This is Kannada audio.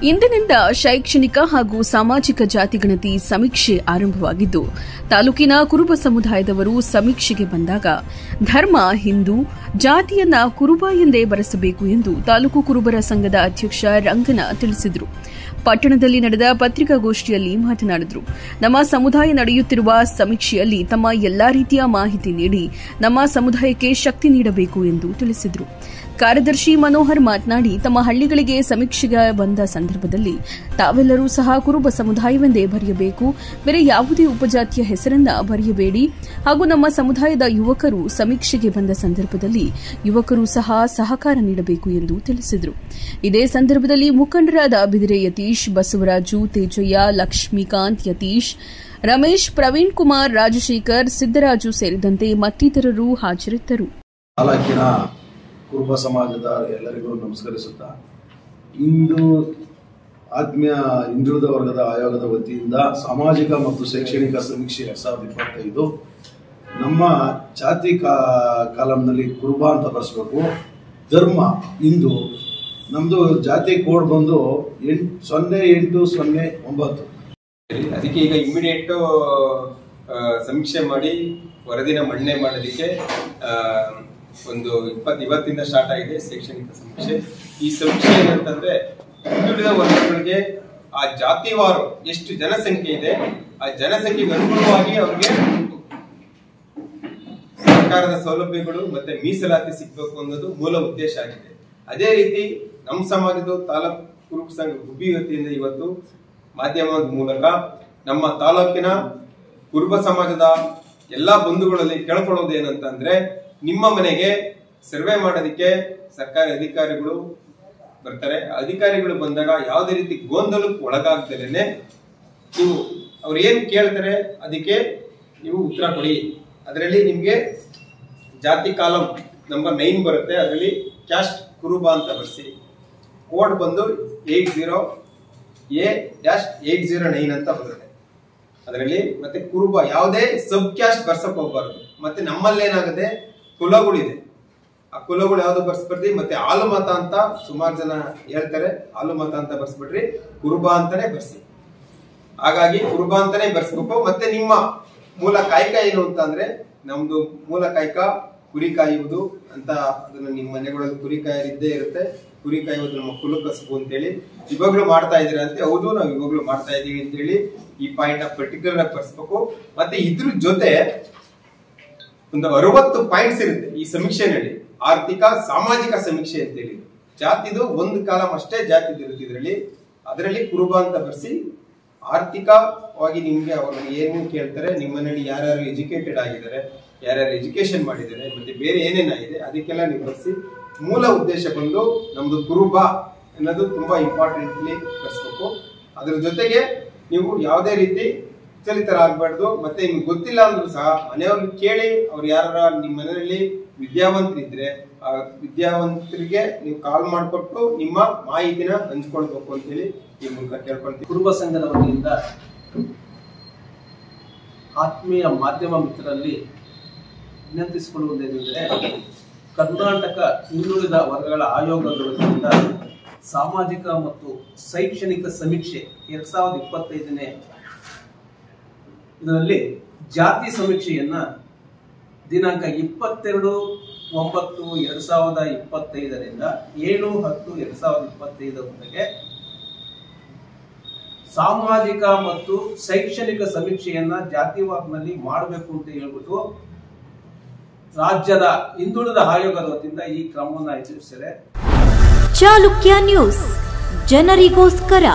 ಇಂದಿನಿಂದ ಶೈಕ್ಷಣಿಕ ಹಾಗೂ ಸಾಮಾಜಿಕ ಜಾತಿಗಣತಿ ಸಮೀಕ್ಷೆ ಆರಂಭವಾಗಿದ್ದು, ತಾಲೂಕಿನ ಕುರುಬ ಸಮುದಾಯದವರು ಸಮೀಕ್ಷೆಗೆ ಬಂದಾಗ ಧರ್ಮ ಹಿಂದೂ, ಜಾತಿಯನ್ನ ಕುರುಬ ಎಂದೇ ಬರೆಸಬೇಕು ಎಂದು ತಾಲೂಕು ಕುರುಬರ ಸಂಘದ ಅಧ್ಯಕ್ಷ ರಂಗನ ತಿಳಿಸಿದರು. ಪಟ್ಟಣದಲ್ಲಿ ನಡೆದ ಪತ್ರಿಕಾಗೋಷ್ಠಿಯಲ್ಲಿ ಮಾತನಾಡಿದರು. ನಮ್ಮ ಸಮುದಾಯ ನಡೆಯುತ್ತಿರುವ ಸಮೀಕ್ಷೆಯಲ್ಲಿ ತಮ್ಮ ಎಲ್ಲಾ ರೀತಿಯ ಮಾಹಿತಿ ನೀಡಿ ನಮ್ಮ ಸಮುದಾಯಕ್ಕೆ ಶಕ್ತಿ ನೀಡಬೇಕು ಎಂದು ತಿಳಿಸಿದರು. ಕಾರ್ಯದರ್ಶಿ ಮನೋಹರ್ ಮಾತನಾಡಿ, ತಮ್ಮ ಹಳ್ಳಿಗಳಿಗೆ ಸಮೀಕ್ಷೆಗೆ ಬಂದ ಸಂದರ್ಭದಲ್ಲಿ ತಾವೆಲ್ಲರೂ ಸಹ ಕುರುಬ ಸಮುದಾಯವೆಂದೇ ಬರೆಯಬೇಕು, ಬೇರೆ ಯಾವುದೇ ಉಪಜಾತಿಯ ಹೆಸರನ್ನ ಬರೆಯಬೇಡಿ ಹಾಗೂ ನಮ್ಮ ಸಮುದಾಯದ ಯುವಕರು ಸಮೀಕ್ಷೆಗೆ ಬಂದ ಸಂದರ್ಭದಲ್ಲಿ ಯುವಕರು ಸಹ ಸಹಕಾರ ನೀಡಬೇಕು ಎಂದು ತಿಳಿಸಿದರು. ಇದೇ ಸಂದರ್ಭದಲ್ಲಿ ಮುಖಂಡರಾದ ಬಿದಿರೆ ಯತೀಶ್, ಬಸವರಾಜು, ತೇಜಯ್ಯ, ಲಕ್ಷ್ಮೀಕಾಂತ್, ಯತೀಶ್, ರಮೇಶ್, ಪ್ರವೀಣ್ ಕುಮಾರ್, ರಾಜಶೇಖರ್, ಸಿದ್ದರಾಜು ಸೇರಿದಂತೆ ಮತ್ತಿತರರು ಹಾಜರಿದ್ದರು. ಕುರುಬ ಸಮಾಜದ ಎಲ್ಲರಿಗೂ ನಮಸ್ಕರಿಸುತ್ತಾ, ಇಂದು ಆತ್ಮೀಯ ಹಿಂದುಳಿದ ವರ್ಗದ ಆಯೋಗದ ವತಿಯಿಂದ ಸಾಮಾಜಿಕ ಮತ್ತು ಶೈಕ್ಷಣಿಕ ಸಮೀಕ್ಷೆ 2025 ನಮ್ಮ ಜಾತಿ ಕಾಲಂನಲ್ಲಿ ಕುರುಬ ಅಂತ ಬರೆಸಬೇಕು, ಧರ್ಮ ಹಿಂದೂ, ನಮ್ದು ಜಾತಿ ಕೋಡ್ ಬಂದು 0809. ಅದಕ್ಕೆ ಈಗ ಇಮಿಡಿಯೇಟ್ ಸಮೀಕ್ಷೆ ಮಾಡಿ ವರದಿನ ಮಂಡನೆ ಮಾಡೋದಕ್ಕೆ ಒಂದು ಇವತ್ತಿಂದ ಸ್ಟಾರ್ಟ್ ಆಗಿದೆ ಶೈಕ್ಷಣಿಕ ಸಮೀಕ್ಷೆ. ಈ ಸಮೀಕ್ಷೆ ಏನಂತಂದ್ರೆ ಹಿಂದುಳಿದ ವರ್ಗಗಳಿಗೆ ಆ ಜಾತಿವಾರು ಎಷ್ಟು ಜನಸಂಖ್ಯೆ ಇದೆ, ಆ ಜನಸಂಖ್ಯೆಗೆ ಅನುಗುಣವಾಗಿ ಅವ್ರಿಗೆ ಸರ್ಕಾರದ ಸೌಲಭ್ಯಗಳು ಮತ್ತೆ ಮೀಸಲಾತಿ ಸಿಗಬೇಕು ಅನ್ನೋದು ಮೂಲ ಉದ್ದೇಶ ಆಗಿದೆ. ಅದೇ ರೀತಿ ನಮ್ಮ ಸಮಾಜದ ತಾಲೂಕು ಕುರುಬ ಸಂಘ ಗುಬ್ಬಿ ವತಿಯಿಂದ ಇವತ್ತು ಮಾಧ್ಯಮದ ಮೂಲಕ ನಮ್ಮ ತಾಲೂಕಿನ ಕುರುಬ ಸಮಾಜದ ಎಲ್ಲಾ ಬಂಧುಗಳಲ್ಲಿ ಕೇಳ್ಕೊಳ್ಳೋದು ಏನಂತಂದ್ರೆ, ನಿಮ್ಮ ಮನೆಗೆ ಸರ್ವೆ ಮಾಡೋದಕ್ಕೆ ಸರ್ಕಾರಿ ಅಧಿಕಾರಿಗಳು ಬರ್ತಾರೆ. ಅಧಿಕಾರಿಗಳು ಬಂದಾಗ ಯಾವುದೇ ರೀತಿ ಗೊಂದಲಕ್ಕೆ ಒಳಗಾಗ್ದಲೇನೆ ನೀವು ಅವ್ರು ಏನ್ ಕೇಳ್ತಾರೆ ಅದಕ್ಕೆ ನೀವು ಉತ್ತರ ಕೊಡಿ. ಅದರಲ್ಲಿ ನಿಮ್ಗೆ ಜಾತಿ ಕಾಲಂ ನಂಬರ್ 9 ಬರುತ್ತೆ, ಅದರಲ್ಲಿ ಕ್ಯಾಸ್ಟ್ ಕುರುಬ ಅಂತ ಬರ್ಸಿ. ಕೋಡ್ ಬಂದು 80A-809 ಅಂತ ಬರುತ್ತೆ ಅದರಲ್ಲಿ. ಮತ್ತೆ ಕುರುಬ ಯಾವುದೇ ಸಬ್ ಕ್ಯಾಸ್ಟ್ ಬರ್ಸಕ್ ಹೋಗ್ಬಾರ್ದು. ಮತ್ತೆ ನಮ್ಮಲ್ಲೇನಾಗದೆ ಕುಲಗಳಿದೆ, ಆ ಕುಲಗಳು ಯಾವ್ದು ಬರ್ಸ್ಬಿಡ್ರಿ. ಮತ್ತೆ ಆಲು ಮತ ಅಂತ ಸುಮಾರು ಜನ ಹೇಳ್ತಾರೆ, ಆಲು ಮತ ಅಂತ ಬರ್ಸ್ಬಿಡ್ರಿ, ಕುರುಬ ಅಂತಾನೆ ಬರ್ಸಿ. ಹಾಗಾಗಿ ಕುರುಬ ಅಂತಾನೆ ಬರ್ಸ್ಬೇಕು. ಮತ್ತೆ ನಿಮ್ಮ ಮೂಲ ಕಾಯಕ ಏನು ಅಂತ ಅಂದ್ರೆ, ನಮ್ದು ಮೂಲ ಕಾಯಕ ಕುರಿ ಕಾಯುವುದು ಅಂತ. ಅದನ್ನ ನಿಮ್ಮ ಮನೆಗಳಲ್ಲಿ ಕುರಿ ಕಾಯರಿದ್ದೇ ಇರುತ್ತೆ. ಕುರಿ ಕಾಯುವುದು ನಮ್ಮ ಕುಲ ಕಸಬು ಅಂತೇಳಿ ಇವಾಗ್ಲೂ ಮಾಡ್ತಾ ಇದೀರ ಅಂತ. ಹೌದು, ನಾವು ಇವಾಗ್ಲೂ ಮಾಡ್ತಾ ಇದೀವಿ ಅಂತ ಹೇಳಿ ಈ ಪಾಯಿಂಟ್ ಪರ್ಟಿಕ್ಯುಲರ್ ಆಗಿ ಬರ್ಸ್ಬೇಕು. ಮತ್ತೆ ಇದ್ರ ಜೊತೆ ಒಂದು 60 ಪಾಯಿಂಟ್ಸ್ ಇರುತ್ತೆ ಈ ಸಮೀಕ್ಷೆನಲ್ಲಿ. ಆರ್ಥಿಕ ಸಾಮಾಜಿಕ ಸಮೀಕ್ಷೆ ಅಂತ ಹೇಳಿ ಜಾತಿದು ಒಂದು ಕಾಲಂ ಅಷ್ಟೇ ಜಾತಿದು ಇರುತ್ತೆ ಇದರಲ್ಲಿ. ಅದರಲ್ಲಿ ಕುರುಬ ಅಂತ ಬರ್ಸಿ, ಆರ್ಥಿಕವಾಗಿ ನಿಮ್ಗೆ ಅವ್ರು ಏನು ಕೇಳ್ತಾರೆ, ನಿಮ್ಮ ಮನೆಯಲ್ಲಿ ಯಾರ್ಯಾರು ಎಜುಕೇಟೆಡ್ ಆಗಿದ್ದಾರೆ, ಯಾರ್ಯಾರು ಎಜುಕೇಶನ್ ಮಾಡಿದ್ದಾರೆ, ಮತ್ತೆ ಬೇರೆ ಏನೇನಾಗಿದೆ ಅದಕ್ಕೆಲ್ಲ ನೀವು ಬರ್ಸಿ. ಮೂಲ ಉದ್ದೇಶ ಬಂದು ನಮ್ದು ಕುರುಬ ಅನ್ನೋದು ತುಂಬಾ ಇಂಪಾರ್ಟೆಂಟ್ಲಿ ಬರ್ಸ್ಬೇಕು. ಅದ್ರ ಜೊತೆಗೆ ನೀವು ಯಾವುದೇ ರೀತಿ ವಿಚಲಿತರಾಗಬಾರ್ದು. ಮತ್ತೆ ನಿಮ್ಗೆ ಗೊತ್ತಿಲ್ಲ ಅಂದ್ರೂ ಸಹ ಮನೆಯವ್ರಿಗೆ ಕೇಳಿ, ಅವ್ರು ಯಾರ ನಿಮ್ಮ ಮನೆಯಲ್ಲಿ ವಿದ್ಯಾವಂತರಿದ್ರೆ ಆ ವಿದ್ಯಾವಂತರಿಗೆ ನೀವು ಕಾಲ್ ಮಾಡಿಕೊಟ್ಟು ನಿಮ್ಮ ಮಾಹಿತಿನ ಹಂಚ್ಕೊಳ್ಬೇಕು ಅಂತ ಹೇಳಿ ಈ ಮೂಲಕ ಕೇಳ್ಕೊಳ್ತೀವಿ. ಕುರುಬ ಸಂಘದ ವತಿಯಿಂದ ಆತ್ಮೀಯ ಮಾಧ್ಯಮ ಮಿತ್ರರಲ್ಲಿ ವಿನಂತಿಸಿಕೊಳ್ಳುವುದೇನೆಂದರೆ, ಕರ್ನಾಟಕ ಹಿಂದುಳಿದ ವರ್ಗಗಳ ಆಯೋಗದ ವತಿಯಿಂದ ಸಾಮಾಜಿಕ ಮತ್ತು ಶೈಕ್ಷಣಿಕ ಸಮೀಕ್ಷೆ 2025ನೇ ಇದರಲ್ಲಿ ಜಾತಿ ಸಮೀಕ್ಷೆಯನ್ನ ದಿನಾಂಕ 22/9/2025ರಿಂದ 7/10/2025 ಸಾಮಾಜಿಕ ಮತ್ತು ಶೈಕ್ಷಣಿಕ ಸಮೀಕ್ಷೆಯನ್ನ ಜಾತಿವಾರ್ನಲ್ಲಿ ಮಾಡಬೇಕು ಅಂತ ಹೇಳ್ಬಿಟ್ಟು ರಾಜ್ಯದ ಹಿಂದುಳಿದ ಆಯೋಗದ ವತಿಯಿಂದ ಈ ಕ್ರಮವನ್ನು ಆಚರಿಸಿದೆ. ಚಾಲುಕ್ಯ ನ್ಯೂಸ್, ಜನರಿಗೋಸ್ಕರ.